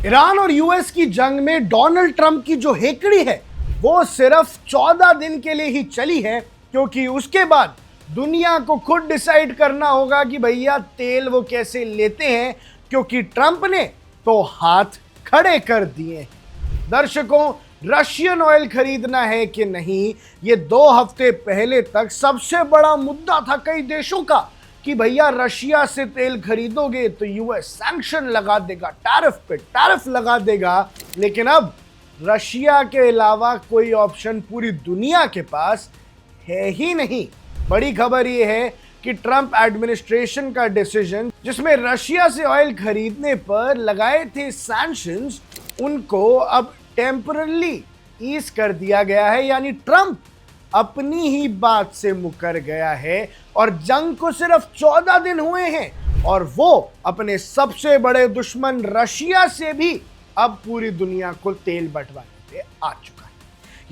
Iran और US की जंग में डोनाल्ड ट्रंप की जो हेकड़ी है वो सिर्फ 14 दिन के लिए ही चली है, क्योंकि उसके बाद दुनिया को खुद डिसाइड करना होगा कि भैया तेल वो कैसे लेते हैं, क्योंकि ट्रंप ने तो हाथ खड़े कर दिए। दर्शकों, रशियन ऑयल खरीदना है कि नहीं, ये 2 हफ्ते पहले तक सबसे बड़ा मुद्दा था कई देशों का कि भैया रशिया से तेल खरीदोगे तो यूएस सैंक्शन लगा देगा, टैरिफ पे टैरिफ लगा देगा। लेकिन अब रशिया के अलावा कोई ऑप्शन पूरी दुनिया के पास है ही नहीं। बड़ी खबर यह है कि ट्रंप एडमिनिस्ट्रेशन का डिसीजन, जिसमें रशिया से ऑयल खरीदने पर लगाए थे सैंक्शंस, उनको अब टेम्परली ईज कर दिया गया है। यानी ट्रंप अपनी ही बात से मुकर गया है और जंग को सिर्फ 14 दिन हुए हैं और वो अपने सबसे बड़े दुश्मन रशिया से भी अब पूरी दुनिया को तेल बंटवाने पे आ चुका है।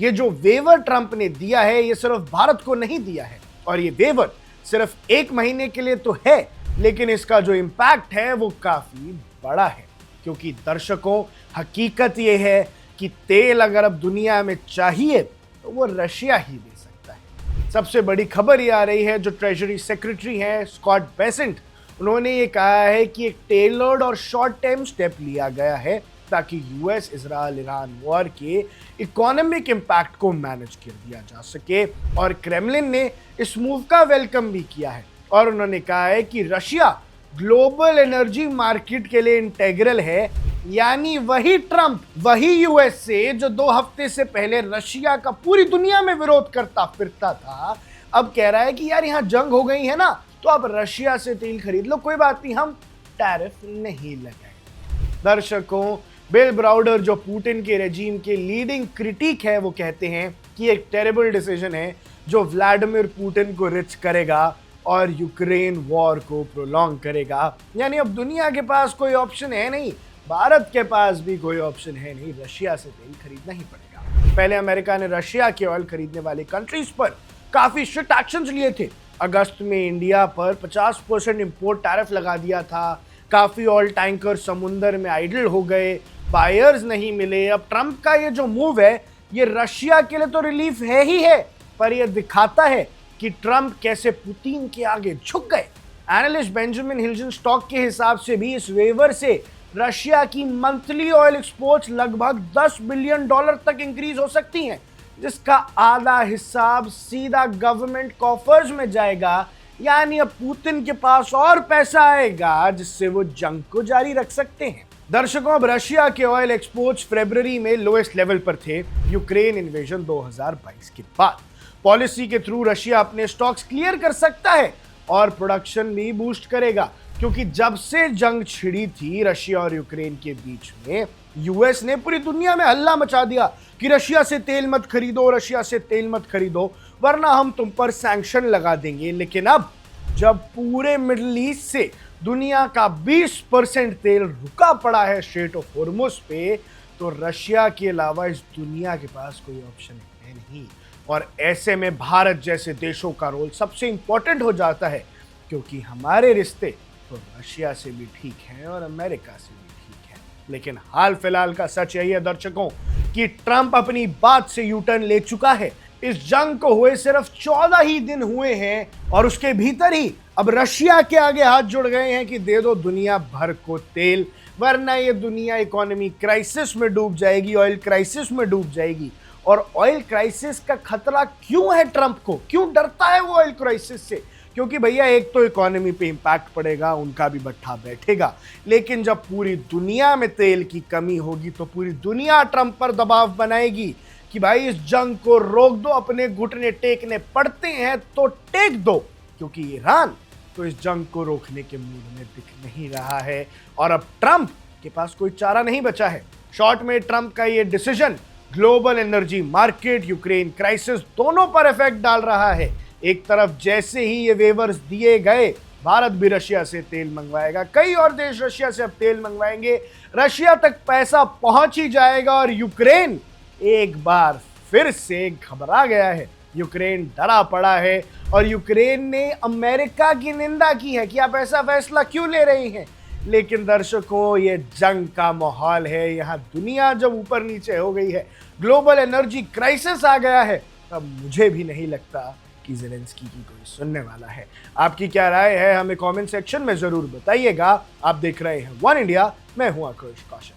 ये जो वेवर ट्रंप ने दिया है, ये सिर्फ भारत को नहीं दिया है, और ये वेवर सिर्फ 1 महीने के लिए तो है, लेकिन इसका जो इंपैक्ट है वो काफी बड़ा है। क्योंकि दर्शकों, हकीकत ये है कि तेल अगर अब दुनिया में चाहिए तो वो रशिया ही दे सकता है। सबसे बड़ी खबर ये आ रही है, जो ट्रेजरी सेक्रेटरी हैं स्कॉट बेसेंट, उन्होंने ये कहा है कि एक टेलर्ड और शॉर्ट टर्म स्टेप लिया गया है ताकि यूएस इजराइल ईरान वॉर के इकोनॉमिक इंपैक्ट को मैनेज कर दिया जा सके। और क्रेमलिन ने इस मूव का वेलकम भी किया है और उन्होंने कहा है कि रशिया ग्लोबल एनर्जी मार्केट के लिए इंटेग्रल है। यानी वही ट्रंप, वही यूएस से जो 2 हफ्ते से पहले रशिया का पूरी दुनिया में विरोध करता फिरता था, अब कह रहा है कि यार यहां जंग हो गई है ना, तो अब रशिया से तेल खरीद लो, कोई बात नहीं, हम टैरिफ नहीं लगाएंगे। दर्शकों, बिल ब्राउडर, जो पुतिन के रेजिम के लीडिंग क्रिटिक है, वो कहते हैं कि एक टेरेबल डिसीजन है जो व्लादिमीर पुतिन को रिच करेगा और यूक्रेन वॉर को प्रोलॉन्ग करेगा। यानी अब दुनिया के पास कोई ऑप्शन है नहीं, भारत के पास भी कोई ऑप्शन है नहीं, रशिया से तेल खरीदना ही पड़ेगा। पहले अमेरिका ने रशिया के ऑयल खरीदने वाले कंट्रीज पर काफी स्ट्रिक्ट एक्शंस लिए थे। अगस्त में इंडिया पर 50% इंपोर्ट टैरिफ लगा दिया था। काफी ऑयल टैंकर समुंदर में आइडल हो गए, बायर्स नहीं मिले। अब ट्रंप का ये जो मूव है, ये रशिया के लिए तो रिलीफ है ही है, पर यह दिखाता है कि ट्रंप कैसे पुतिन के आगे झुक गए। एनालिस्ट बेंजामिन हिल्जनस्टॉक के हिसाब से भी इस वेवर से रशिया की मंथली ऑयल एक्सपोर्ट्स लगभग $10 बिलियन तक इंक्रीज हो सकती हैं, जिसका आधा हिसाब सीधा गवर्नमेंट कॉफर्स में जाएगा। यानी अब पुतिन के पास और पैसा आएगा जिससे वो जंग को जारी रख सकते हैं। दर्शकों, अब रशिया के ऑयल एक्सपोर्ट्स फरवरी में लोएस्ट लेवल पर थे यूक्रेन इन्वेजन 2022 के बाद। पॉलिसी के थ्रू रशिया अपने स्टॉक्स क्लियर कर सकता है और प्रोडक्शन भी बूस्ट करेगा, क्योंकि जब से जंग छिड़ी थी रशिया और यूक्रेन के बीच में, यूएस ने पूरी दुनिया में हल्ला मचा दिया कि रशिया से तेल मत खरीदो, रशिया से तेल मत खरीदो, वरना हम तुम पर सैंक्शन लगा देंगे। लेकिन अब जब पूरे मिडिल ईस्ट से दुनिया का 20% तेल रुका पड़ा है स्ट्रेट ऑफ हॉर्मुज पे, तो रशिया के अलावा इस दुनिया के पास कोई ऑप्शन है नहीं। और ऐसे में भारत जैसे देशों का रोल सबसे इंपॉर्टेंट हो जाता है, क्योंकि हमारे रिश्ते तो रशिया से भी ठीक है और अमेरिका से भी ठीक है। लेकिन हाल फिलहाल का सच यही है दर्शकों कि ट्रंप अपनी बात से यू टर्न ले चुका है। इस जंग को हुए सिर्फ 14 ही दिन हुए हैं और उसके भीतर ही अब रशिया के आगे हाथ जुड़ गए हैं कि दे दो दुनिया भर को तेल, वरना ये दुनिया इकोनॉमी क्राइसिस में डूब जाएगी, ऑयल क्राइसिस में डूब जाएगी। और ऑयल क्राइसिस का खतरा क्यों है ट्रंप को, क्यों डरता है वो ऑयल क्राइसिस से? क्योंकि भैया एक तो इकोनॉमी पे इंपैक्ट पड़ेगा, उनका भी बट्ठा बैठेगा, लेकिन जब पूरी दुनिया में तेल की कमी होगी तो पूरी दुनिया ट्रंप पर दबाव बनाएगी कि भाई इस जंग को रोक दो, अपने घुटने टेकने पड़ते हैं तो टेक दो, क्योंकि ईरान तो इस जंग को रोकने के मूड में दिख नहीं रहा है और अब ट्रंप के पास कोई चारा नहीं बचा है। शॉर्ट में ट्रंप का ये decision global energy market, Ukraine crisis दोनों पर इफेक्ट डाल रहा है। एक तरफ जैसे ही ये वेवर्स दिए गए, भारत भी रशिया से तेल मंगवाएगा, कई और देश रशिया से अब तेल मंगवाएंगे, रशिया तक पैसा पहुंच ही जाएगा और यूक्रेन एक बार फिर से घबरा गया है। यूक्रेन डरा पड़ा है और यूक्रेन ने अमेरिका की निंदा की है कि आप ऐसा फैसला क्यों ले रहे हैं। लेकिन दर्शकों, ये जंग का माहौल है। यहाँ दुनिया जब ऊपर नीचे हो गई है, ग्लोबल एनर्जी क्राइसिस आ गया है, तब मुझे भी नहीं लगता कि ज़ेलेंस्की की कोई सुनने वाला है। आपकी क्या राय है, हमें कमेंट सेक्शन में जरूर बताइएगा। आप देख रहे हैं वन इंडिया, मैं हूं आकृष Kaushik.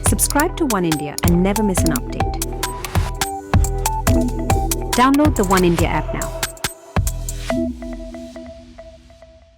Subscribe to One India and never miss an update. Download the One India app now.